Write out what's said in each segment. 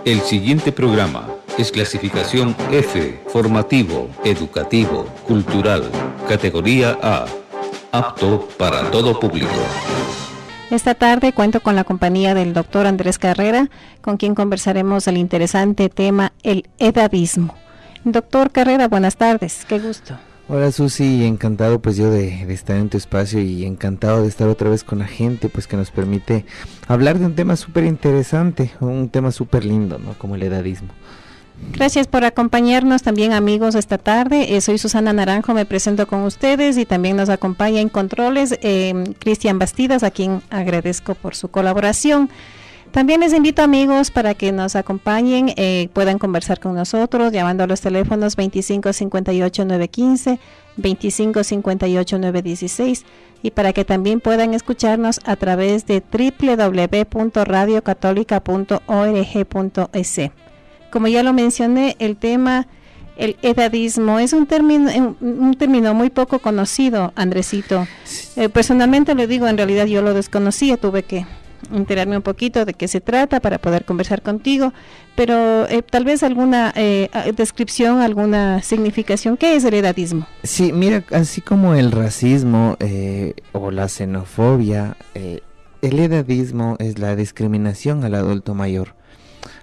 El siguiente programa es clasificación F, formativo, educativo, cultural, categoría A, apto para todo público. Esta tarde cuento con la compañía del doctor Andrés Carrera, con quien conversaremos el interesante tema, el edadismo. Doctor Carrera, buenas tardes, qué gusto. Hola Susi, encantado pues yo de estar en tu espacio y encantado de estar otra vez con la gente pues que nos permite hablar de un tema súper interesante, un tema súper lindo, ¿no? Como el edadismo. Gracias por acompañarnos también, amigos, esta tarde. Soy Susana Naranjo, me presento con ustedes y también nos acompaña en controles Cristian Bastidas, a quien agradezco por su colaboración. También les invito, amigos, para que nos acompañen, puedan conversar con nosotros llamando a los teléfonos 2558-915, 2558-916 y para que también puedan escucharnos a través de www.radiocatólica.org.es. Como ya lo mencioné, el tema, el edadismo, es un término muy poco conocido, Andresito. Personalmente lo digo, en realidad yo lo desconocía, tuve que enterarme un poquito de qué se trata para poder conversar contigo, pero tal vez alguna descripción, alguna significación. ¿Qué es el edadismo? Sí, mira, así como el racismo o la xenofobia, el edadismo es la discriminación al adulto mayor.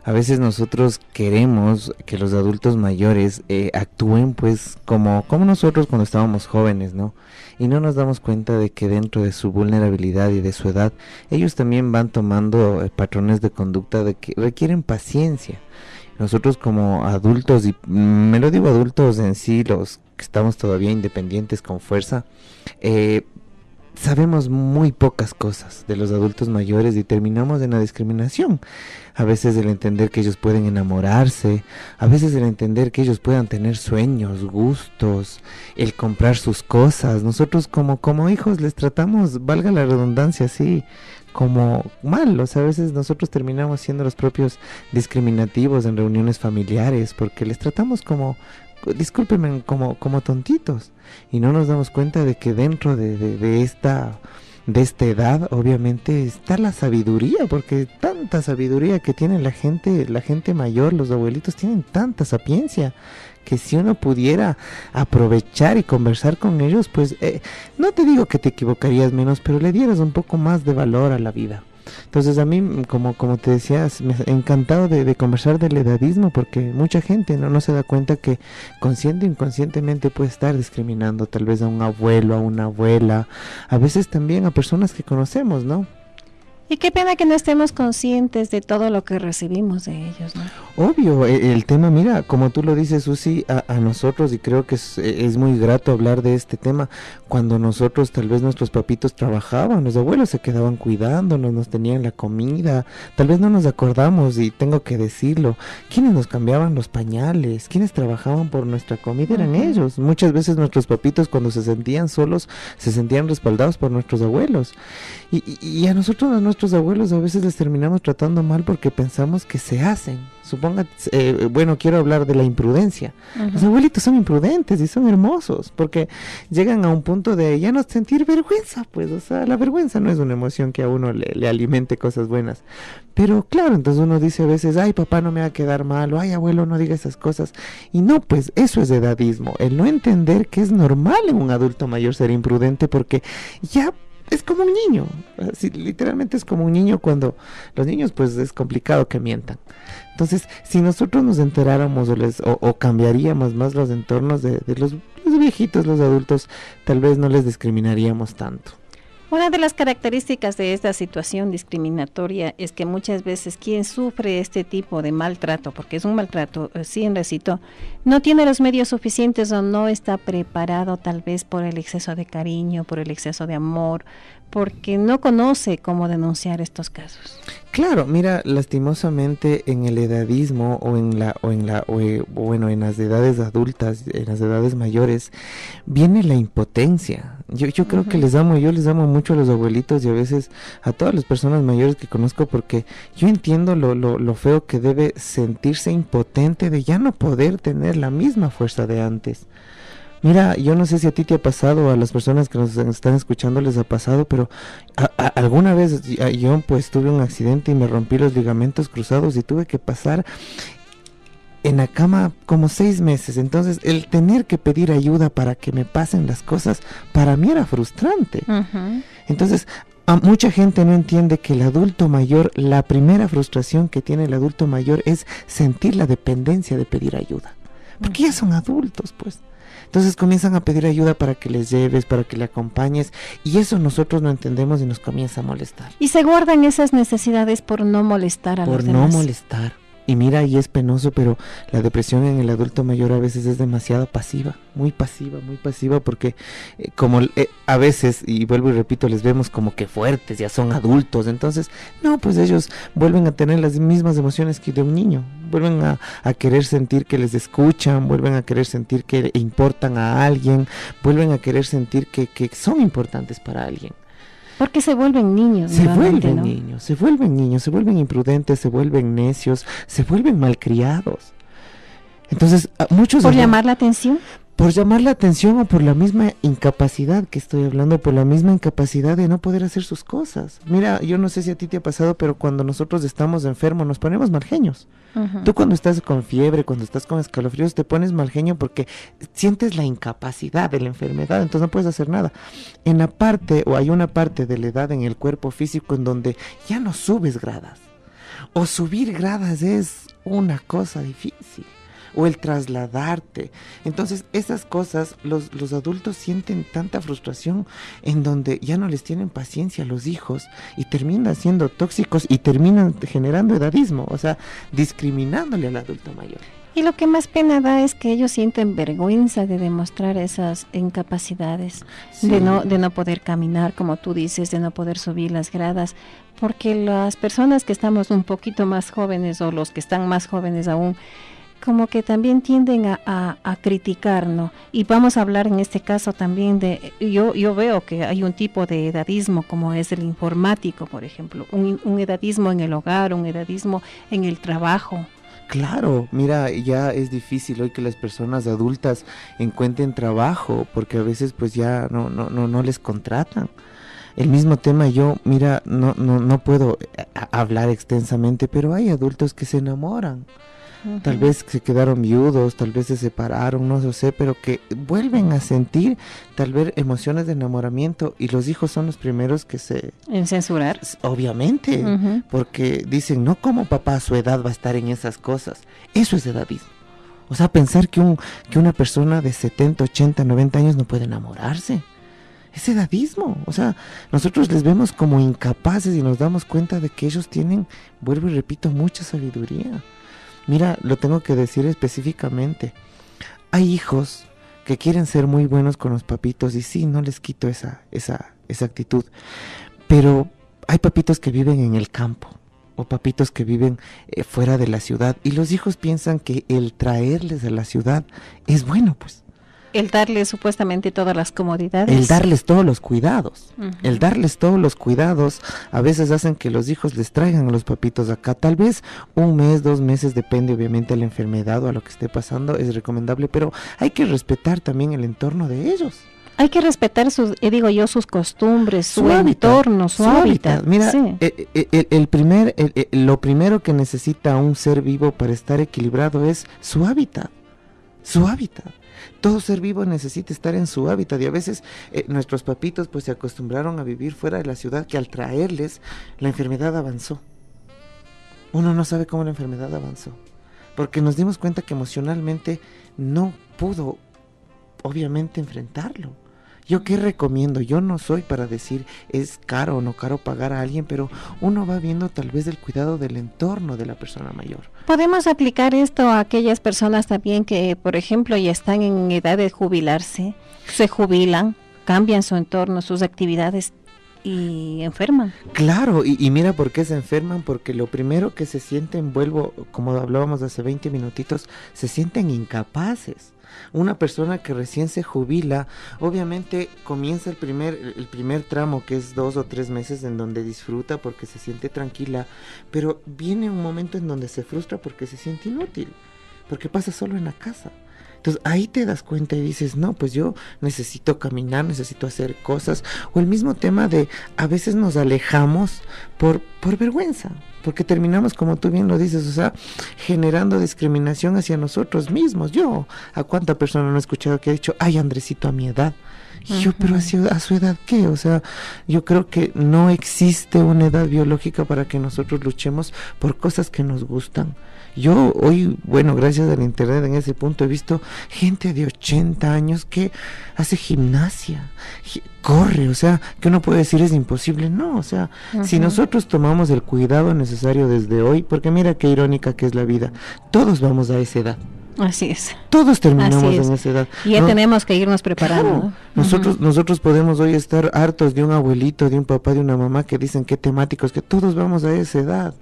A veces nosotros queremos que los adultos mayores actúen pues como nosotros cuando estábamos jóvenes, ¿no? Y no nos damos cuenta de que dentro de su vulnerabilidad y de su edad, ellos también van tomando patrones de conducta de que requieren paciencia. Nosotros como adultos, y me lo digo adultos en sí, los que estamos todavía independientes con fuerza, sabemos muy pocas cosas de los adultos mayores y terminamos en la discriminación. A veces el entender que ellos pueden enamorarse, a veces el entender que ellos puedan tener sueños, gustos, el comprar sus cosas. Nosotros como hijos les tratamos, valga la redundancia, así como mal. O sea, a veces nosotros terminamos siendo los propios discriminativos en reuniones familiares porque les tratamos como, discúlpenme, como tontitos, y no nos damos cuenta de que dentro de esta edad obviamente está la sabiduría, porque tanta sabiduría que tiene la gente mayor, los abuelitos tienen tanta sapiencia que si uno pudiera aprovechar y conversar con ellos, pues no te digo que te equivocarías menos, pero le dieras un poco más de valor a la vida. Entonces a mí, como te decía, me ha encantado de conversar del edadismo, porque mucha gente no se da cuenta que consciente o inconscientemente puede estar discriminando tal vez a un abuelo, a una abuela, a veces también a personas que conocemos, ¿no? Y qué pena que no estemos conscientes de todo lo que recibimos de ellos, ¿no? Obvio, el tema, mira, como tú lo dices, Susi, a nosotros, y creo que es muy grato hablar de este tema, cuando nosotros, tal vez nuestros papitos trabajaban, los abuelos se quedaban cuidándonos, nos tenían la comida, tal vez no nos acordamos, y tengo que decirlo, quienes nos cambiaban los pañales, quienes trabajaban por nuestra comida eran ellos. Muchas veces nuestros papitos, cuando se sentían solos, se sentían respaldados por nuestros abuelos, y a nosotros, a nuestros abuelos, a veces les terminamos tratando mal porque pensamos que se hacen. Suponga, bueno, quiero hablar de la imprudencia. Los abuelitos son imprudentes y son hermosos porque llegan a un punto de ya no sentir vergüenza, pues, o sea, la vergüenza no es una emoción que a uno le alimente cosas buenas. Pero claro, entonces uno dice a veces, ay, papá, no me va a quedar mal, o ay, abuelo, no diga esas cosas. Y no, pues eso es edadismo, el no entender que es normal en un adulto mayor ser imprudente porque ya es como un niño, así, literalmente es como un niño. Cuando los niños, pues es complicado que mientan. Entonces, si nosotros nos enteráramos o cambiaríamos más los entornos de los viejitos, los adultos, tal vez no les discriminaríamos tanto. Una de las características de esta situación discriminatoria es que muchas veces quien sufre este tipo de maltrato, porque es un maltrato, sí, en recito, no tiene los medios suficientes o no está preparado tal vez por el exceso de cariño, por el exceso de amor, porque no conoce cómo denunciar estos casos. Claro, mira, lastimosamente en el edadismo en las edades adultas, en las edades mayores, viene la impotencia. Yo creo que yo les amo mucho a los abuelitos y a veces a todas las personas mayores que conozco, porque yo entiendo lo feo que debe sentirse impotente de ya no poder tener la misma fuerza de antes. Mira, yo no sé si a ti te ha pasado, a las personas que nos están escuchando les ha pasado, pero alguna vez yo pues tuve un accidente y me rompí los ligamentos cruzados y tuve que pasar en la cama como 6 meses. Entonces el tener que pedir ayuda para que me pasen las cosas para mí era frustrante. Entonces mucha gente no entiende que el adulto mayor, la primera frustración que tiene el adulto mayor es sentir la dependencia de pedir ayuda, porque ya son adultos pues. Entonces comienzan a pedir ayuda para que les lleves, para que le acompañes, y eso nosotros no entendemos y nos comienza a molestar. Y se guardan esas necesidades por no molestar a los demás. Por no molestar. Y mira, y es penoso, pero la depresión en el adulto mayor a veces es demasiado pasiva, muy pasiva, porque a veces, y vuelvo y repito, les vemos como que fuertes, ya son adultos, entonces, no, pues ellos vuelven a tener las mismas emociones que de un niño, vuelven a querer sentir que les escuchan, vuelven a querer sentir que importan a alguien, vuelven a querer sentir que son importantes para alguien. Porque se vuelven niños. Se vuelven niños, se vuelven imprudentes, se vuelven necios, se vuelven malcriados. Entonces, muchos... ¿Por llamar la atención? Por llamar la atención o por la misma incapacidad que estoy hablando, por la misma incapacidad de no poder hacer sus cosas. Mira, yo no sé si a ti te ha pasado, pero cuando nosotros estamos enfermos nos ponemos malgeños. Tú cuando estás con fiebre, cuando estás con escalofríos, te pones malgeño porque sientes la incapacidad de la enfermedad, entonces no puedes hacer nada. Hay una parte de la edad en el cuerpo físico en donde ya no subes gradas. O subir gradas es una cosa difícil. O el trasladarte. Entonces esas cosas los adultos sienten tanta frustración en donde ya no les tienen paciencia a los hijos y terminan siendo tóxicos y terminan generando edadismo, o sea, discriminándole al adulto mayor. Y lo que más pena da es que ellos sienten vergüenza de demostrar esas incapacidades, sí. de no poder caminar, como tú dices, de no poder subir las gradas, porque las personas que estamos un poquito más jóvenes o los que están más jóvenes aún, como que también tienden a criticar, ¿no? Y vamos a hablar en este caso también yo veo que hay un tipo de edadismo como es el informático, por ejemplo, un edadismo en el hogar, un edadismo en el trabajo. Claro, mira, ya es difícil hoy que las personas adultas encuentren trabajo, porque a veces pues ya no les contratan. El mismo tema mira, no puedo hablar extensamente, pero hay adultos que se enamoran. Tal vez se quedaron viudos, tal vez se separaron, no lo sé, pero que vuelven a sentir tal vez emociones de enamoramiento y los hijos son los primeros que ¿En censurar? Obviamente, porque dicen, no, como papá a su edad va a estar en esas cosas. Eso es edadismo. O sea, pensar que una persona de 70, 80, 90 años no puede enamorarse. Es edadismo. O sea, nosotros les vemos como incapaces y nos damos cuenta de que ellos tienen, vuelvo y repito, mucha sabiduría. Mira, lo tengo que decir específicamente. Hay hijos que quieren ser muy buenos con los papitos y sí, no les quito esa actitud. Pero hay papitos que viven en el campo o papitos que viven fuera de la ciudad y los hijos piensan que el traerles a la ciudad es bueno, pues. El darles supuestamente todas las comodidades. El darles todos los cuidados. El darles todos los cuidados a veces hacen que los hijos les traigan a los papitos acá. Tal vez 1 mes, 2 meses, depende obviamente de la enfermedad o a lo que esté pasando, es recomendable, pero hay que respetar también el entorno de ellos. Hay que respetar sus costumbres, su entorno, su hábitat. Mira, sí. Lo primero que necesita un ser vivo para estar equilibrado es su hábitat. Su hábitat. Todo ser vivo necesita estar en su hábitat y a veces nuestros papitos pues se acostumbraron a vivir fuera de la ciudad, que al traerles la enfermedad avanzó. Uno no sabe cómo la enfermedad avanzó, porque nos dimos cuenta que emocionalmente no pudo obviamente enfrentarlo. ¿Yo qué recomiendo? Yo no soy para decir es caro o no caro pagar a alguien, pero uno va viendo tal vez el cuidado del entorno de la persona mayor. ¿Podemos aplicar esto a aquellas personas también que, por ejemplo, ya están en edad de jubilarse, se jubilan, cambian su entorno, sus actividades y enferman? Claro, y mira por qué se enferman, porque lo primero que se sienten, como hablábamos hace 20 minutitos, se sienten incapaces. Una persona que recién se jubila, obviamente comienza el primer tramo, que es 2 o 3 meses en donde disfruta porque se siente tranquila, pero viene un momento en donde se frustra porque se siente inútil, porque pasa solo en la casa. Entonces ahí te das cuenta y dices, no, pues yo necesito caminar, necesito hacer cosas. O el mismo tema de a veces nos alejamos por vergüenza, porque terminamos, como tú bien lo dices, o sea, generando discriminación hacia nosotros mismos. Yo, ¿a cuánta persona no he escuchado que ha dicho, ay, Andresito, a mi edad? Y yo, pero a su edad, ¿qué? O sea, yo creo que no existe una edad biológica para que nosotros luchemos por cosas que nos gustan. Yo hoy, bueno, gracias al internet en ese punto he visto gente de 80 años que hace gimnasia, corre, o sea, que uno puede decir es imposible, no, o sea, si nosotros tomamos el cuidado necesario desde hoy, porque mira qué irónica que es la vida, todos vamos a esa edad. Así es. Todos terminamos en esa edad. Y ya tenemos que irnos preparando. Claro. Nosotros podemos hoy estar hartos de un abuelito, de un papá, de una mamá que dicen qué temáticos, que todos vamos a esa edad.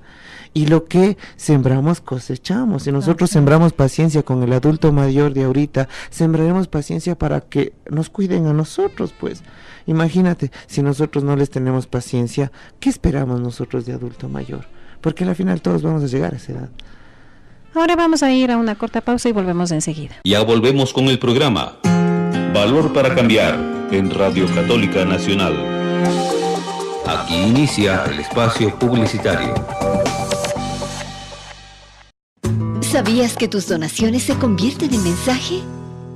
Y lo que sembramos cosechamos. Si nosotros sembramos paciencia con el adulto mayor de ahorita, sembraremos paciencia para que nos cuiden a nosotros, pues. Imagínate, si nosotros no les tenemos paciencia, ¿qué esperamos nosotros de adulto mayor? Porque al final todos vamos a llegar a esa edad. Ahora vamos a ir a una corta pausa y volvemos enseguida. Ya volvemos con el programa Valor para Cambiar en Radio Católica Nacional. Aquí inicia el espacio publicitario. ¿Sabías que tus donaciones se convierten en mensaje?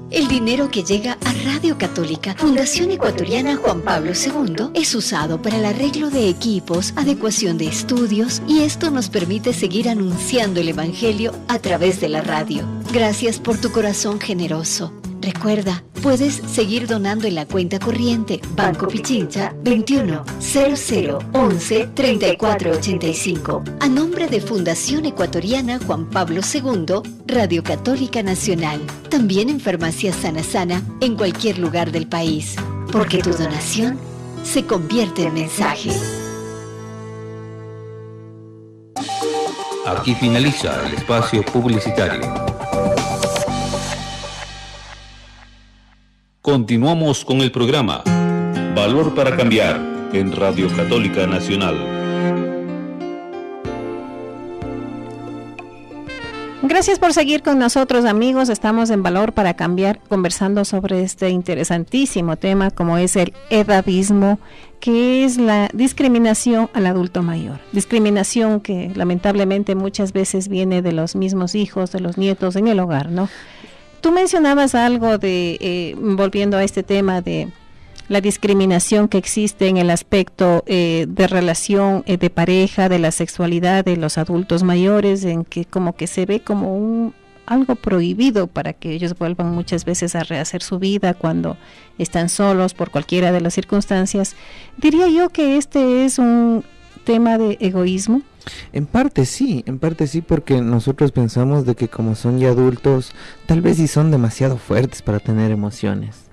El dinero que llega a Radio Católica, Fundación Ecuatoriana Juan Pablo II, es usado para el arreglo de equipos, adecuación de estudios, y esto nos permite seguir anunciando el Evangelio a través de la radio. Gracias por tu corazón generoso. Recuerda, puedes seguir donando en la cuenta corriente Banco Pichincha 21 00 11 34 85 a nombre de Fundación Ecuatoriana Juan Pablo II, Radio Católica Nacional. También en Farmacia Sana Sana en cualquier lugar del país, porque tu donación se convierte en mensaje. Aquí finaliza el espacio publicitario. Continuamos con el programa Valor para Cambiar en Radio Católica Nacional. Gracias por seguir con nosotros, amigos. Estamos en Valor para Cambiar, conversando sobre este interesantísimo tema como es el edadismo, que es la discriminación al adulto mayor. Discriminación que lamentablemente muchas veces viene de los mismos hijos, de los nietos en el hogar, ¿no? Tú mencionabas algo de, volviendo a este tema de la discriminación que existe en el aspecto de relación de pareja, de la sexualidad de los adultos mayores, en que como que se ve como algo prohibido para que ellos vuelvan muchas veces a rehacer su vida cuando están solos por cualquiera de las circunstancias. Diría yo que este es un tema de egoísmo. En parte sí, porque nosotros pensamos de que como son ya adultos, tal vez sí son demasiado fuertes para tener emociones.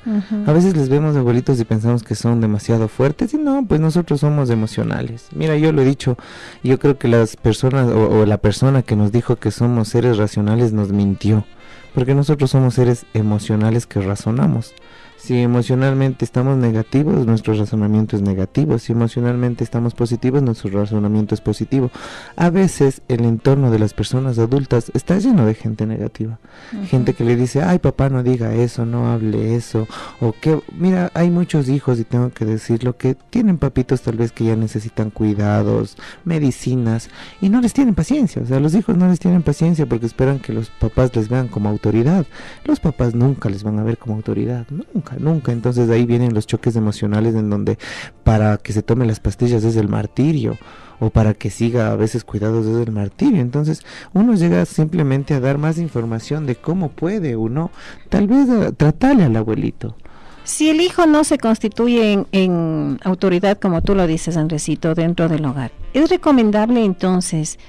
A veces les vemos abuelitos y pensamos que son demasiado fuertes y no, pues nosotros somos emocionales. Mira, yo lo he dicho, yo creo que las personas o la persona que nos dijo que somos seres racionales nos mintió, porque nosotros somos seres emocionales que razonamos. Si emocionalmente estamos negativos, nuestro razonamiento es negativo. Si emocionalmente estamos positivos, nuestro razonamiento es positivo. A veces el entorno de las personas adultas está lleno de gente negativa. Gente que le dice, ay papá, no diga eso, no hable eso. O que, mira, hay muchos hijos, y tengo que decirlo, que tienen papitos tal vez que ya necesitan cuidados, medicinas, y no les tienen paciencia. O sea, los hijos no les tienen paciencia porque esperan que los papás les vean como autoridad. Los papás nunca les van a ver como autoridad, nunca. Entonces de ahí vienen los choques emocionales en donde para que se tome las pastillas es el martirio, o para que siga a veces cuidados es el martirio. Entonces uno llega simplemente a dar más información de cómo puede uno tal vez tratarle al abuelito. Si el hijo no se constituye en autoridad, como tú lo dices, Andresito, dentro del hogar, ¿es recomendable entonces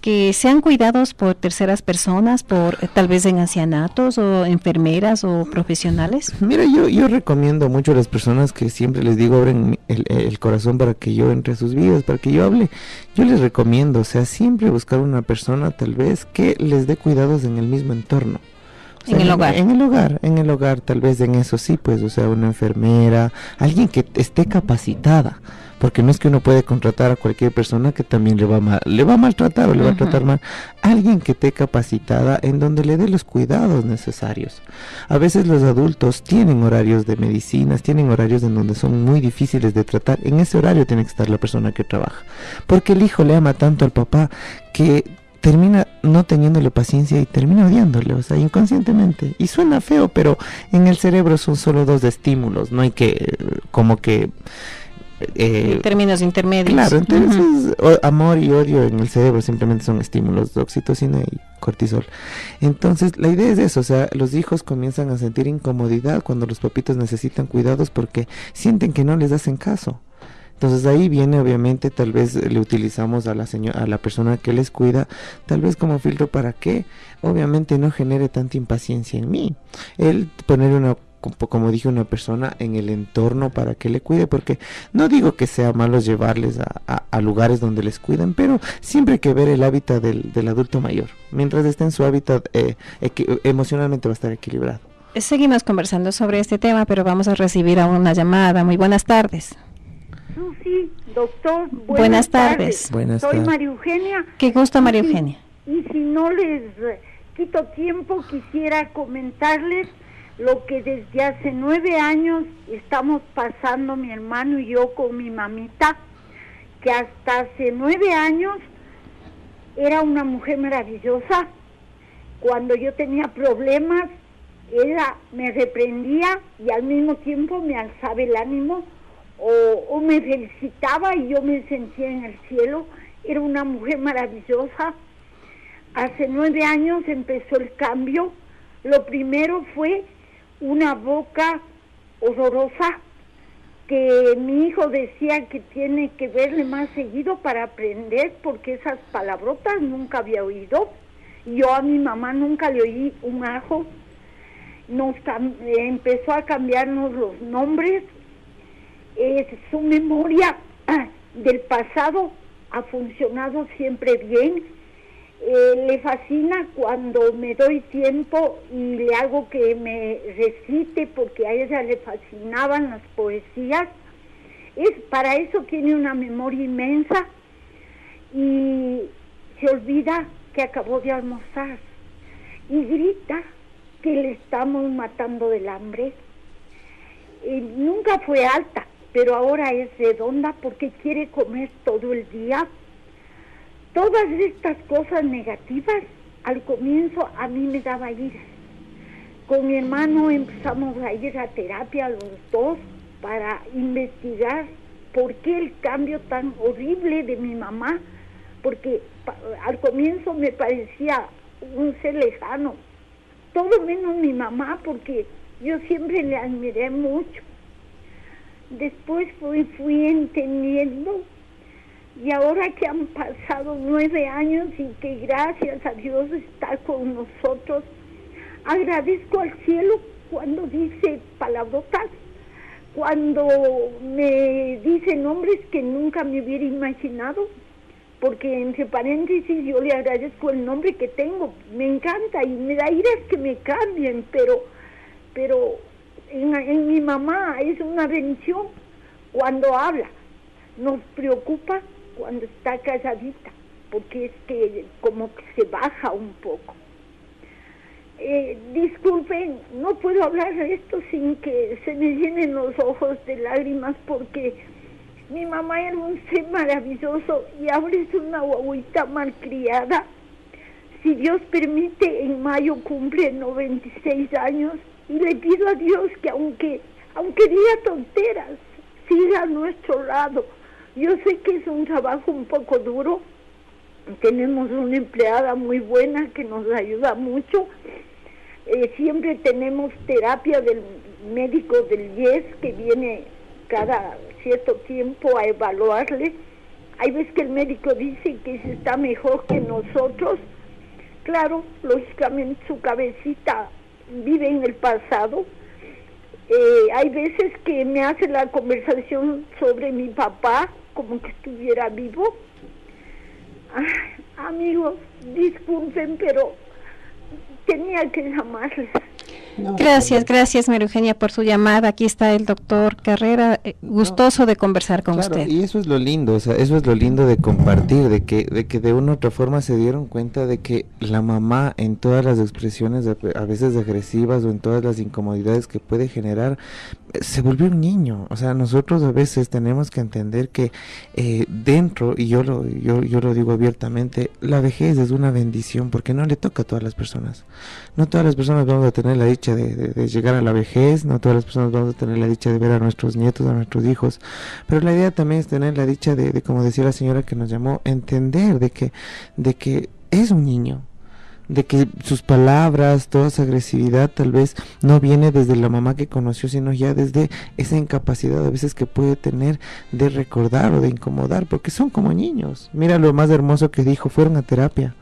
que sean cuidados por terceras personas, por tal vez en ancianatos o enfermeras o profesionales? Mira, yo recomiendo mucho a las personas que siempre les digo, abren el corazón para que yo entre a sus vidas, para que yo hable. Yo les recomiendo, o sea, siempre buscar una persona tal vez que les dé cuidados en el mismo entorno. O sea, en el hogar, tal vez en eso sí, pues, o sea, una enfermera, alguien que esté capacitada. porque no es que uno puede contratar a cualquier persona que también le va a maltratar o le va a tratar mal. Alguien que esté capacitada en donde le dé los cuidados necesarios. A veces los adultos tienen horarios de medicinas, tienen horarios en donde son muy difíciles de tratar. En ese horario tiene que estar la persona que trabaja, porque el hijo le ama tanto al papá que termina no teniéndole paciencia y termina odiándole, o sea, inconscientemente. Y suena feo, pero en el cerebro son solo dos estímulos, no hay que, como que... en términos intermedios. Claro, entonces amor y odio en el cerebro simplemente son estímulos de oxitocina y cortisol. Entonces la idea es eso, o sea, los hijos comienzan a sentir incomodidad cuando los papitos necesitan cuidados porque sienten que no les hacen caso. Entonces ahí viene, obviamente, tal vez le utilizamos a la persona que les cuida, tal vez como filtro para que obviamente no genere tanta impaciencia en mí. El poner como dije, una persona en el entorno para que le cuide, porque no digo que sea malo llevarles a lugares donde les cuiden, pero siempre hay que ver el hábitat del adulto mayor. Mientras esté en su hábitat, emocionalmente va a estar equilibrado. Seguimos conversando sobre este tema, pero vamos a recibir a una llamada. Muy buenas tardes. Susi, doctor, buenas tardes. Soy María Eugenia. Qué gusto, María Eugenia. Y si no les quito tiempo, quisiera comentarles lo que desde hace 9 años estamos pasando mi hermano y yo con mi mamita, que hasta hace 9 años era una mujer maravillosa. Cuando yo tenía problemas, ella me reprendía y al mismo tiempo me alzaba el ánimo, o me felicitaba y yo me sentía en el cielo. Era una mujer maravillosa. Hace 9 años empezó el cambio. Lo primero fue una boca horrorosa, que mi hijo decía que tiene que verle más seguido para aprender, porque esas palabrotas nunca había oído. Yo a mi mamá nunca le oí un ajo. Empezó a cambiarnos los nombres. Su memoria del pasado ha funcionado siempre bien. Le fascina cuando me doy tiempo y le hago que me recite, porque a ella le fascinaban las poesías. Para eso tiene una memoria inmensa, y se olvida que acabó de almorzar y grita que le estamos matando del hambre. Nunca fue alta, pero ahora es redonda porque quiere comer todo el día. Todas estas cosas negativas, al comienzo a mí me daba ira. Con mi hermano empezamos a ir a terapia los dos para investigar por qué el cambio tan horrible de mi mamá, porque al comienzo me parecía un ser lejano, todo menos mi mamá, porque yo siempre le admiré mucho. Después fui entendiendo, y ahora que han pasado 9 años y que gracias a Dios está con nosotros, agradezco al cielo cuando dice palabrotas, cuando me dice nombres que nunca me hubiera imaginado, porque entre paréntesis yo le agradezco el nombre que tengo, me encanta y me da ira que me cambien, pero en mi mamá es una bendición cuando habla. Nos preocupa cuando está calladita, porque es que como que se baja un poco. Disculpen, no puedo hablar de esto sin que se me llenen los ojos de lágrimas, porque mi mamá era un ser maravilloso y ahora es una guaguita malcriada. Si Dios permite, en mayo cumple 96 años, y le pido a Dios que aunque diga tonteras, siga a nuestro lado. Yo sé que es un trabajo un poco duro, tenemos una empleada muy buena que nos ayuda mucho, siempre tenemos terapia del médico del IES que viene cada cierto tiempo a evaluarle. Hay veces que el médico dice que se está mejor que nosotros. Claro, lógicamente su cabecita vive en el pasado. Hay veces que me hace la conversación sobre mi papá como que estuviera vivo. Amigos, disculpen, pero tenía que llamarles. Gracias, María Eugenia, por su llamada. Aquí está el doctor Carrera, gustoso de conversar con usted. Y eso es lo lindo, o sea, eso es lo lindo de compartir, de que de una u otra forma se dieron cuenta de que la mamá, en todas las expresiones a veces agresivas o en todas las incomodidades que puede generar, se volvió un niño. O sea, nosotros a veces tenemos que entender que dentro, y yo lo digo abiertamente, la vejez es una bendición porque no le toca a todas las personas. No todas las personas vamos a tener la dicha de llegar a la vejez, no todas las personas vamos a tener la dicha de ver a nuestros nietos, a nuestros hijos, pero la idea también es tener la dicha de como decía la señora que nos llamó, entender de que es un niño, de que sus palabras, toda esa agresividad tal vez no viene desde la mamá que conoció, sino ya desde esa incapacidad a veces que puede tener de recordar o de incomodar, porque son como niños. Mira lo más hermoso que dijo, fueron a terapia.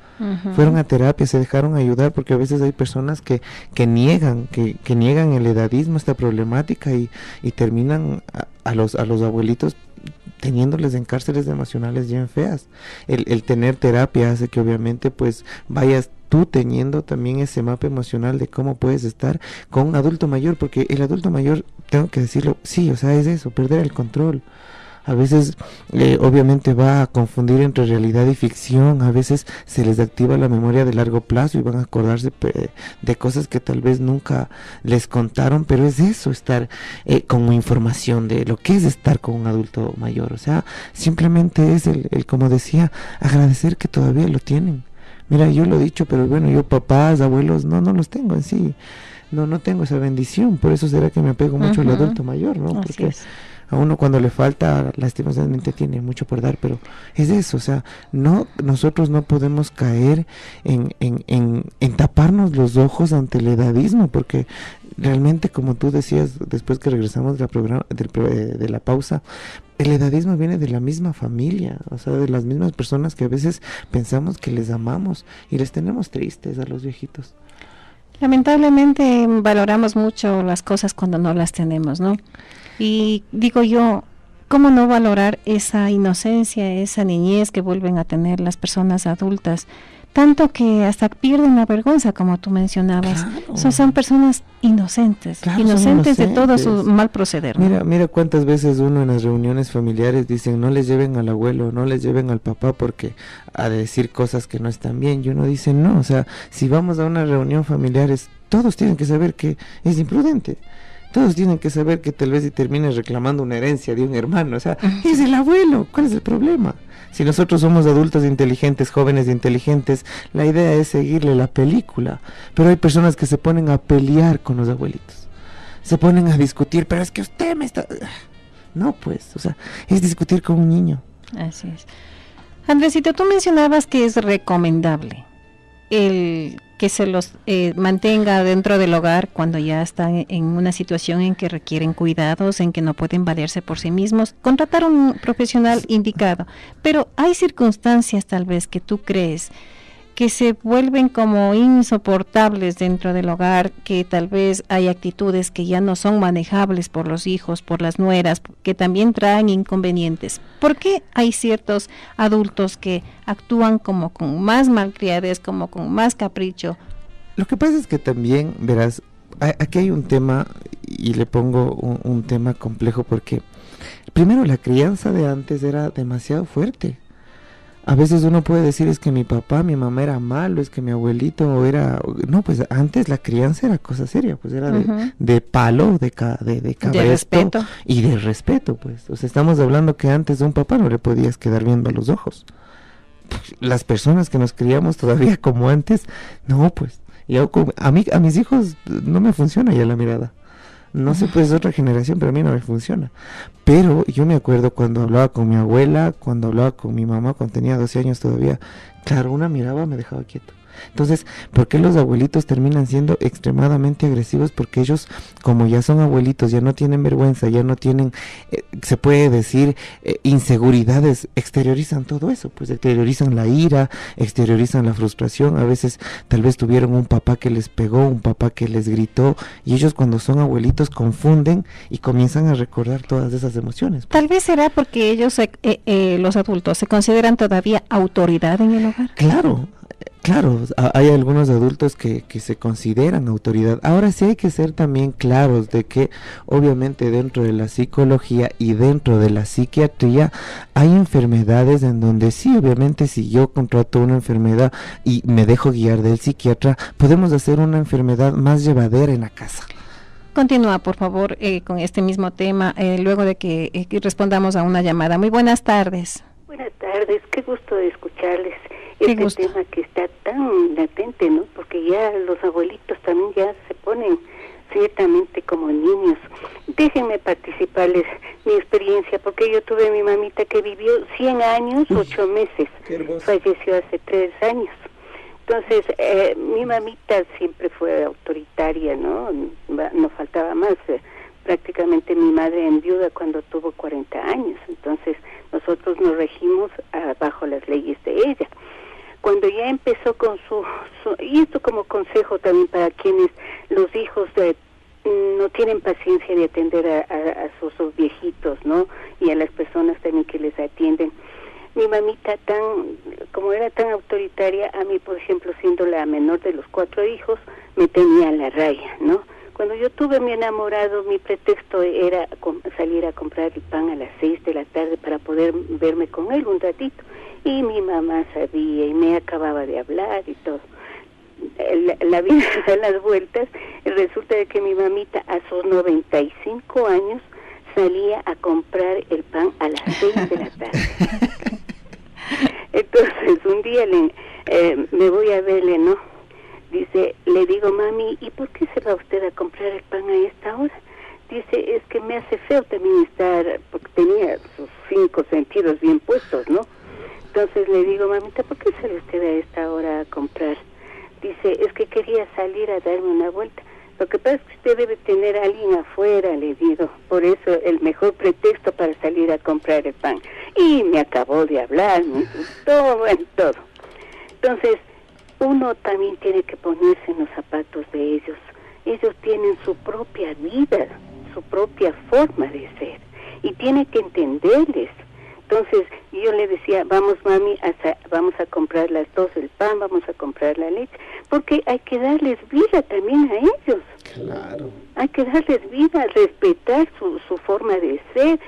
Fueron a terapia, se dejaron ayudar, porque a veces hay personas que niegan el edadismo, esta problemática, y terminan a los abuelitos teniéndoles en cárceles emocionales bien feas. El tener terapia hace que obviamente pues vayas tú teniendo también ese mapa emocional de cómo puedes estar con un adulto mayor, porque el adulto mayor, tengo que decirlo, sí, o sea, es eso, perder el control. A veces obviamente va a confundir entre realidad y ficción, a veces se les activa la memoria de largo plazo y van a acordarse de cosas que tal vez nunca les contaron, pero es eso, estar con información de lo que es estar con un adulto mayor. O sea, simplemente es el como decía, agradecer que todavía lo tienen. Mira, yo lo he dicho, pero bueno, yo papás, abuelos, no los tengo en sí, no tengo esa bendición, por eso será que me apego mucho al adulto mayor, ¿no? Porque a uno cuando le falta, lastimosamente tiene mucho por dar, pero es eso, o sea, nosotros no podemos caer en taparnos los ojos ante el edadismo, porque realmente, como tú decías, después que regresamos de la pausa, el edadismo viene de la misma familia, o sea, de las mismas personas que a veces pensamos que les amamos y les tenemos tristes a los viejitos. Lamentablemente valoramos mucho las cosas cuando no las tenemos, ¿no? Y digo yo, ¿cómo no valorar esa inocencia, esa niñez que vuelven a tener las personas adultas? Tanto que hasta pierden la vergüenza, como tú mencionabas. Claro. Son personas inocentes, inocentes de todo su mal proceder, ¿no? Mira cuántas veces uno en las reuniones familiares dicen, no les lleven al abuelo, no les lleven al papá porque a decir cosas que no están bien, y uno dice no, o sea, si vamos a una reunión familiar, todos tienen que saber que es imprudente. Todos tienen que saber que tal vez si termines reclamando una herencia de un hermano, o sea, es el abuelo, ¿cuál es el problema? Si nosotros somos adultos inteligentes, jóvenes inteligentes, la idea es seguirle la película, pero hay personas que se ponen a pelear con los abuelitos, se ponen a discutir, pero es que usted me está... No, pues, o sea, es discutir con un niño. Así es. Andresito, tú mencionabas que es recomendable el que se los mantenga dentro del hogar cuando ya están en una situación en que requieren cuidados, en que no pueden valerse por sí mismos, contratar un profesional indicado. Pero hay circunstancias tal vez que tú crees que se vuelven como insoportables dentro del hogar, que tal vez hay actitudes que ya no son manejables por los hijos, por las nueras, que también traen inconvenientes. ¿Por qué hay ciertos adultos que actúan como con más malcriadez, como con más capricho? Lo que pasa es que también, verás, aquí hay un tema, y le pongo un tema complejo, porque primero la crianza de antes era demasiado fuerte. A veces uno puede decir, es que mi papá, mi mamá era malo, es que mi abuelito era... No, pues antes la crianza era cosa seria, pues era de palo, de respeto y de respeto, pues. O sea, estamos hablando que antes a un papá no le podías quedar viendo a los ojos. Las personas que nos criamos todavía como antes, no, pues. A mis hijos no me funciona ya la mirada. No sé, pues es otra generación, pero a mí no me funciona. Pero yo me acuerdo cuando hablaba con mi abuela, cuando hablaba con mi mamá, cuando tenía 12 años todavía, claro, una mirada me dejaba quieto. Entonces, ¿por qué los abuelitos terminan siendo extremadamente agresivos? Porque ellos, como ya son abuelitos, ya no tienen vergüenza, ya no tienen, se puede decir, inseguridades, exteriorizan todo eso, pues exteriorizan la ira, exteriorizan la frustración. A veces tal vez tuvieron un papá que les pegó, un papá que les gritó, y ellos cuando son abuelitos confunden y comienzan a recordar todas esas emociones, pues. Tal vez será porque ellos, los adultos, se consideran todavía autoridad en el hogar. Claro. Claro, hay algunos adultos que se consideran autoridad. Ahora sí hay que ser también claros de que obviamente dentro de la psicología y dentro de la psiquiatría hay enfermedades en donde sí, obviamente si yo contrato una enfermedad y me dejo guiar del psiquiatra, podemos hacer una enfermedad más llevadera en la casa. Continúa, por favor, con este mismo tema, luego de que respondamos a una llamada. Muy buenas tardes. Buenas tardes, qué gusto de escucharles. Qué Este gusto. tema que está tan latente, ¿no? Porque ya los abuelitos también ya se ponen ciertamente como niños. Déjenme participarles mi experiencia, porque yo tuve a mi mamita que vivió 100 años, 8 meses. Falleció hace 3 años. Entonces, mi mamita siempre fue autoritaria, ¿no? No faltaba más. Prácticamente mi madre enviuda cuando tuvo 40 años. Entonces, nosotros nos regimos bajo las leyes de ella. Cuando ya empezó con y esto como consejo también para quienes los hijos no tienen paciencia de atender a sus viejitos, ¿no? Y a las personas también que les atienden. Mi mamita como era tan autoritaria, a mí, por ejemplo, siendo la menor de los 4 hijos, me tenía a la raya, ¿no? Cuando yo tuve a mi enamorado, mi pretexto era salir a comprar el pan a las 6 de la tarde para poder verme con él un ratito. Y mi mamá sabía y me acababa de hablar y todo. La vida da las vueltas. Resulta de que mi mamita a sus 95 años salía a comprar el pan a las 6 de la tarde. Entonces un día me voy a verle, ¿no? Dice, le digo, mami, ¿y por qué se va usted a comprar el pan a esta hora? Dice, es que me hace feo también estar, porque tenía sus 5 sentidos bien puestos, ¿no? Entonces le digo, mamita, ¿por qué sale usted a esta hora a comprar? Dice, es que quería salir a darme una vuelta. Lo que pasa es que usted debe tener a alguien afuera, le digo. Por eso el mejor pretexto para salir a comprar el pan. Y me acabó de hablar, me insultó, bueno, todo. Entonces, uno también tiene que ponerse en los zapatos de ellos. Ellos tienen su propia vida, su propia forma de ser. Y tiene que entenderles. Entonces yo le decía, vamos mami, vamos a comprar las 2 el pan, vamos a comprar la leche, porque hay que darles vida también a ellos. Claro. Hay que darles vida, respetar su forma de ser.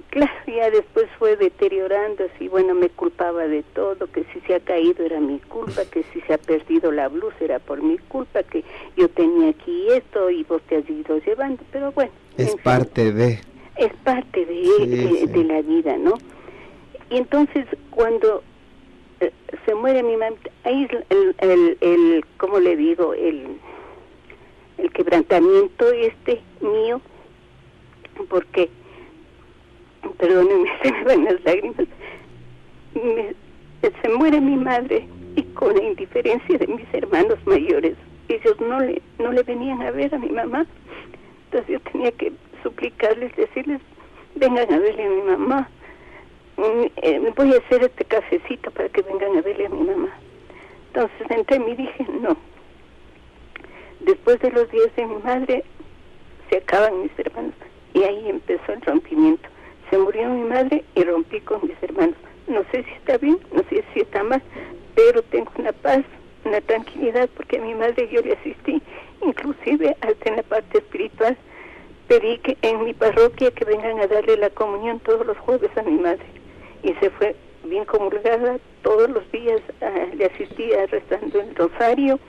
Claro, ya después fue deteriorando, así, bueno, me culpaba de todo, que si se ha caído era mi culpa, que si se ha perdido la blusa era por mi culpa, que yo tenía aquí esto y vos te has ido llevando, pero bueno. Es parte de... Es parte de la vida, ¿no? Y entonces cuando se muere mi mamá, ahí el ¿cómo le digo? El quebrantamiento mío, porque, perdónenme, se me van las lágrimas, se muere mi madre y con la indiferencia de mis hermanos mayores, ellos no le venían a ver a mi mamá, entonces yo tenía que suplicarles, decirles, vengan a verle a mi mamá. Voy a hacer este cafecito para que vengan a verle a mi mamá. Entonces entré y dije, no. Después de los días de mi madre, se acaban mis hermanos. Y ahí empezó el rompimiento. Se murió mi madre y rompí con mis hermanos. No sé si está bien, no sé si está mal, pero tengo una paz, una tranquilidad, porque a mi madre yo le asistí, inclusive hasta en la parte espiritual. Pedí que en mi parroquia que vengan a darle la comunión todos los jueves a mi madre. Y se fue bien comulgada todos los días, le asistía rezando el rosario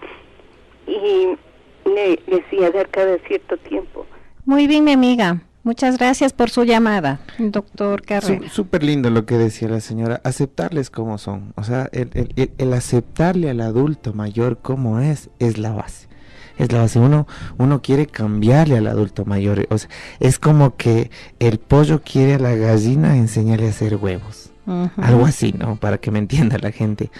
y le decía dar cada cierto tiempo. Muy bien, mi amiga. Muchas gracias por su llamada, doctor Carrera. Súper lindo lo que decía la señora, aceptarles como son. O sea, el aceptarle al adulto mayor como es la base. Es la base. Uno quiere cambiarle al adulto mayor. O sea, es como que el pollo quiere a la gallina enseñarle a hacer huevos. Algo así, ¿no? Para que me entienda la gente.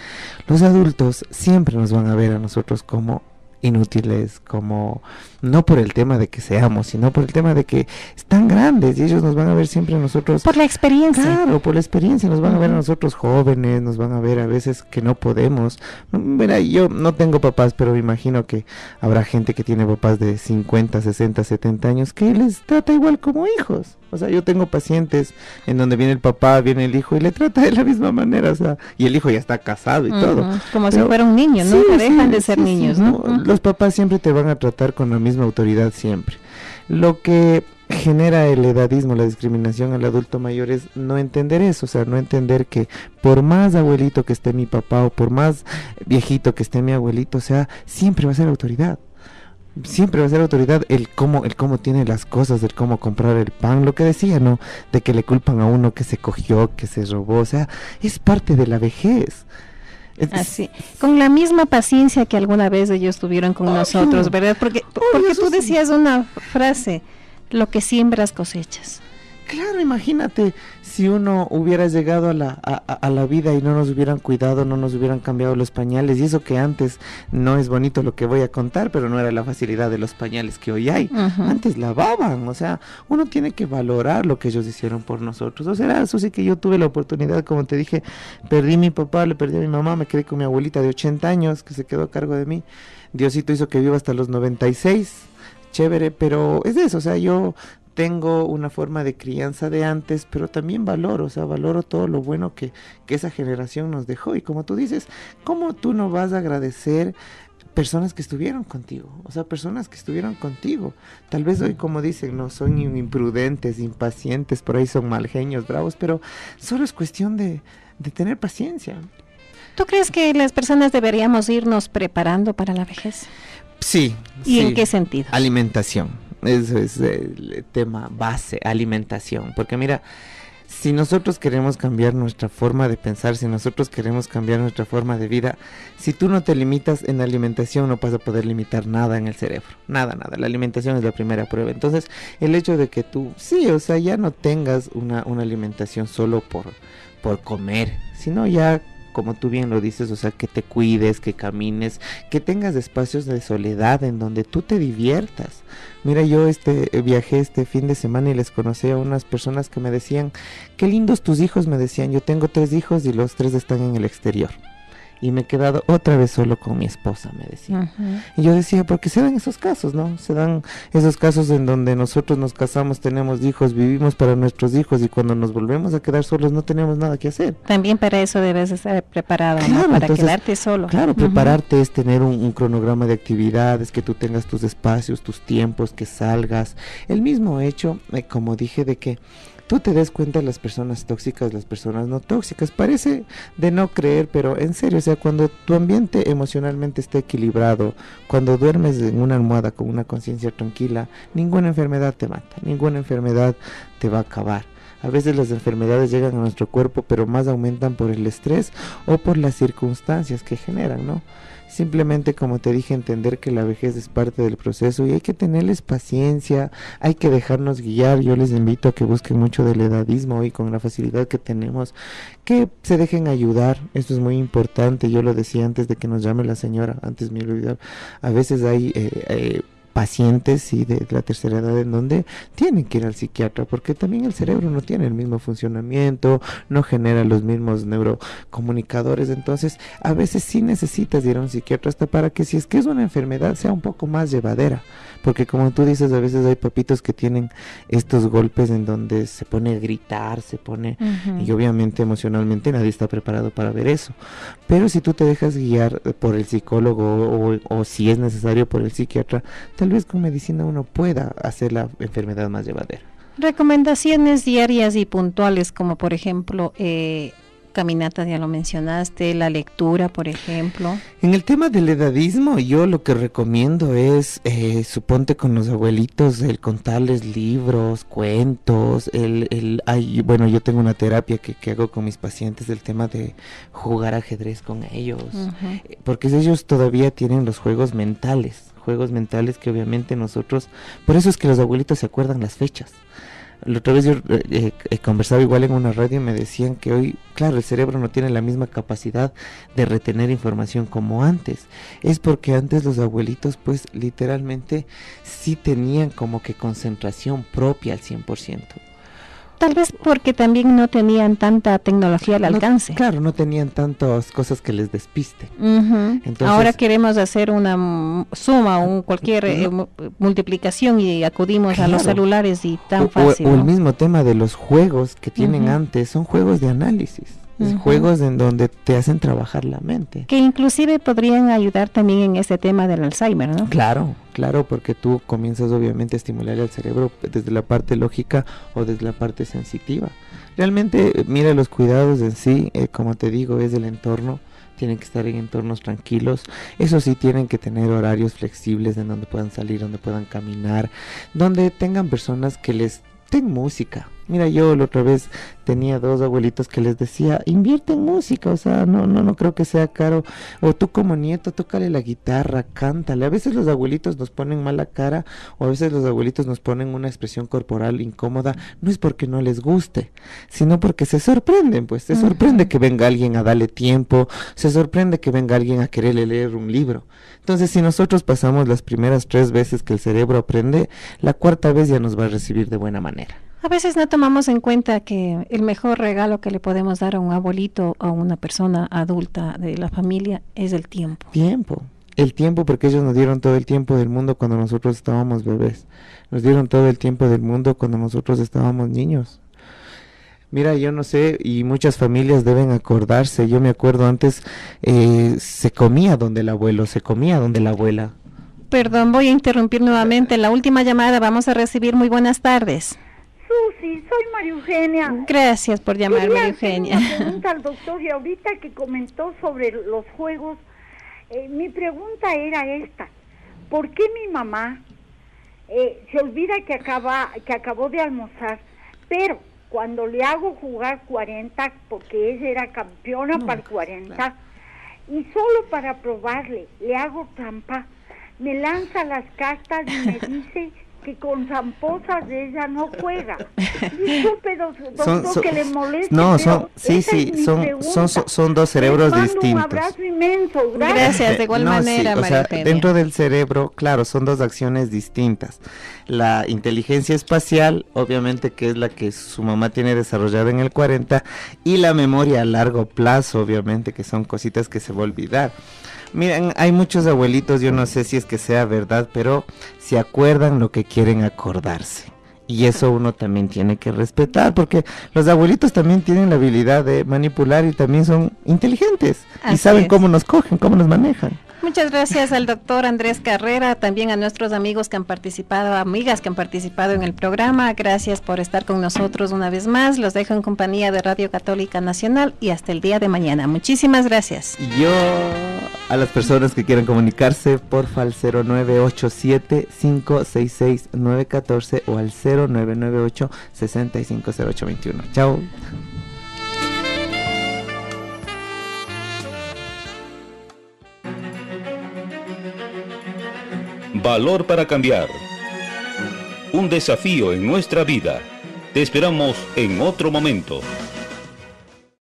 Los adultos siempre nos van a ver a nosotros como inútiles, como no por el tema de que seamos, sino por el tema de que están grandes y ellos nos van a ver siempre a nosotros por la experiencia. Claro, por la experiencia nos van a ver a nosotros jóvenes, nos van a ver a veces que no podemos. Mira, yo no tengo papás, pero me imagino que habrá gente que tiene papás de 50, 60, 70 años que les trata igual como hijos. O sea, yo tengo pacientes en donde viene el papá, viene el hijo y le trata de la misma manera, o sea, y el hijo ya está casado y todo. Como Pero, si fuera un niño, ¿no? sí, Que dejan de sí, ser sí, niños, sí, ¿no? Los papás siempre te van a tratar con la misma autoridad siempre. Lo que genera el edadismo, la discriminación al adulto mayor es no entender eso, o sea, no entender que por más abuelito que esté mi papá o por más viejito que esté mi abuelito, o sea, siempre va a ser autoridad. Siempre va a ser autoridad el cómo tiene las cosas, el cómo comprar el pan, lo que decía, ¿no? De que le culpan a uno que se cogió, que se robó, o sea, es parte de la vejez. Así, con la misma paciencia que alguna vez ellos tuvieron con nosotros, ¿verdad? Porque tú decías una frase, lo que siembras cosechas. Claro, imagínate si uno hubiera llegado a la vida y no nos hubieran cuidado, no nos hubieran cambiado los pañales, y eso que antes no es bonito lo que voy a contar, pero no era la facilidad de los pañales que hoy hay. Antes lavaban, o sea, uno tiene que valorar lo que ellos hicieron por nosotros. O sea, eso sí que yo tuve la oportunidad, como te dije, perdí a mi papá, le perdí a mi mamá, me quedé con mi abuelita de 80 años que se quedó a cargo de mí. Diosito hizo que viva hasta los 96, chévere, pero es eso, o sea, yo tengo una forma de crianza de antes, pero también valoro todo lo bueno que esa generación nos dejó. Y como tú dices, ¿cómo tú no vas a agradecer personas que estuvieron contigo? O sea, personas que estuvieron contigo. Tal vez hoy, como dicen, no son imprudentes, impacientes, por ahí son malgenios, bravos, pero solo es cuestión de tener paciencia. ¿Tú crees que las personas deberíamos irnos preparando para la vejez? Sí. ¿Y en qué sentido? Alimentación. Eso es el tema base, alimentación. Porque mira, si nosotros queremos cambiar nuestra forma de pensar, si nosotros queremos cambiar nuestra forma de vida, si tú no te limitas en alimentación, no vas a poder limitar nada en el cerebro. Nada. La alimentación es la primera prueba. Entonces, el hecho de que tú, sí, o sea, ya no tengas una alimentación solo por comer, sino ya, como tú bien lo dices, o sea, que te cuides, que camines, que tengas espacios de soledad en donde tú te diviertas. Mira, yo viajé este fin de semana y les conocí a unas personas que me decían, qué lindos tus hijos, me decían, yo tengo 3 hijos y los 3 están en el exterior. Y me he quedado otra vez solo con mi esposa, me decía. Y yo decía, porque se dan esos casos, ¿no? Se dan esos casos en donde nosotros nos casamos, tenemos hijos, vivimos para nuestros hijos y cuando nos volvemos a quedar solos no tenemos nada que hacer. También para eso debes estar preparado, claro, ¿no? Para entonces, quedarte solo. Claro, prepararte es tener un cronograma de actividades, que tú tengas tus espacios, tus tiempos, que salgas. El mismo hecho, como dije, de que tú te des cuenta de las personas tóxicas, las personas no tóxicas. Parece de no creer, pero en serio, o sea, cuando tu ambiente emocionalmente esté equilibrado, cuando duermes en una almohada con una conciencia tranquila, ninguna enfermedad te mata, ninguna enfermedad te va a acabar. A veces las enfermedades llegan a nuestro cuerpo, pero más aumentan por el estrés o por las circunstancias que generan, ¿no? Simplemente, como te dije, entender que la vejez es parte del proceso y hay que tenerles paciencia, hay que dejarnos guiar. Yo les invito a que busquen mucho del edadismo hoy con la facilidad que tenemos, que se dejen ayudar, esto es muy importante. Yo lo decía antes de que nos llame la señora, antes me olvidaba, a veces hay pacientes de la tercera edad en donde tienen que ir al psiquiatra porque también el cerebro no tiene el mismo funcionamiento, no genera los mismos neurocomunicadores, entonces a veces sí necesitas ir a un psiquiatra hasta para que si es que es una enfermedad sea un poco más llevadera, porque como tú dices, a veces hay papitos que tienen estos golpes en donde se pone a gritar, se pone y obviamente emocionalmente nadie está preparado para ver eso, pero si tú te dejas guiar por el psicólogo o si es necesario por el psiquiatra, tal vez con medicina uno pueda hacer la enfermedad más llevadera. Recomendaciones diarias y puntuales, como por ejemplo, caminatas, ya lo mencionaste, la lectura, por ejemplo. En el tema del edadismo, yo lo que recomiendo es, suponte con los abuelitos, el contarles libros, cuentos, bueno, yo tengo una terapia que hago con mis pacientes, el tema de jugar ajedrez con ellos, porque ellos todavía tienen los juegos mentales que obviamente nosotros, por eso es que los abuelitos se acuerdan las fechas. La otra vez yo conversaba igual en una radio y me decían que hoy, claro, el cerebro no tiene la misma capacidad de retener información como antes. Es porque antes los abuelitos pues literalmente sí tenían como que concentración propia al 100%. Tal vez porque también no tenían tanta tecnología al alcance. Claro, no tenían tantas cosas que les despisten. Entonces, ahora queremos hacer una suma o cualquier multiplicación y acudimos a los celulares y tan fácil. O el mismo tema de los juegos que tienen antes, son juegos de análisis. Juegos en donde te hacen trabajar la mente. Que inclusive podrían ayudar también en este tema del Alzheimer, ¿no? Claro, porque tú comienzas obviamente a estimular el cerebro desde la parte lógica o desde la parte sensitiva. Realmente, mira, los cuidados en sí, como te digo, es del entorno. Tienen que estar en entornos tranquilos. Eso sí, tienen que tener horarios flexibles en donde puedan salir, donde puedan caminar, donde tengan personas que les den música. Mira, yo la otra vez tenía 2 abuelitos que les decía, invierte en música, o sea, no creo que sea caro. O tú como nieto, tócale la guitarra, cántale. A veces los abuelitos nos ponen mala cara, o a veces los abuelitos nos ponen una expresión corporal incómoda. No es porque no les guste, sino porque se sorprenden, pues. Se sorprende que venga alguien a darle tiempo, se sorprende que venga alguien a quererle leer un libro. Entonces, si nosotros pasamos las primeras 3 veces que el cerebro aprende, la 4ª vez ya nos va a recibir de buena manera. A veces no tomamos en cuenta que el mejor regalo que le podemos dar a un abuelito o a una persona adulta de la familia es el tiempo. El tiempo, porque ellos nos dieron todo el tiempo del mundo cuando nosotros estábamos bebés. Nos dieron todo el tiempo del mundo cuando nosotros estábamos niños. Mira, yo no sé, y muchas familias deben acordarse. Yo me acuerdo antes, se comía donde el abuelo, se comía donde la abuela. Perdón, voy a interrumpir nuevamente. La última llamada vamos a recibir. Muy buenas tardes. Susi, soy María Eugenia. Gracias por llamar, María Eugenia. Quería hacer una pregunta al doctor, y ahorita que comentó sobre los juegos, mi pregunta era esta: ¿por qué mi mamá se olvida que acabó de almorzar, pero cuando le hago jugar 40, porque ella era campeona para el 40, claro, y solo para probarle, le hago trampa, me lanza las cartas y me dice que con tramposas de ella no juega? Disculpe, doctor, que le moleste. No, son 2 cerebros distintos. Un abrazo inmenso, gracias de igual manera, María Eugenia. Dentro del cerebro, claro, son 2 acciones distintas. La inteligencia espacial, obviamente, que es la que su mamá tiene desarrollada en el 40, y la memoria a largo plazo, obviamente, que son cositas que se va a olvidar. Miren, hay muchos abuelitos, yo no sé si es que sea verdad, pero se acuerdan lo que quieren acordarse. Y eso uno también tiene que respetar, porque los abuelitos también tienen la habilidad de manipular y también son inteligentes. Así y saben cómo nos cogen, cómo nos manejan. Muchas gracias al doctor Andrés Carrera, también a nuestros amigos que han participado, amigas que han participado en el programa. Gracias por estar con nosotros una vez más. Los dejo en compañía de Radio Católica Nacional y hasta el día de mañana. Muchísimas gracias. Yo, a las personas que quieran comunicarse, porfa al 0987-566-914 o al 0998-650821. Chao. Valor para cambiar. Un desafío en nuestra vida. Te esperamos en otro momento.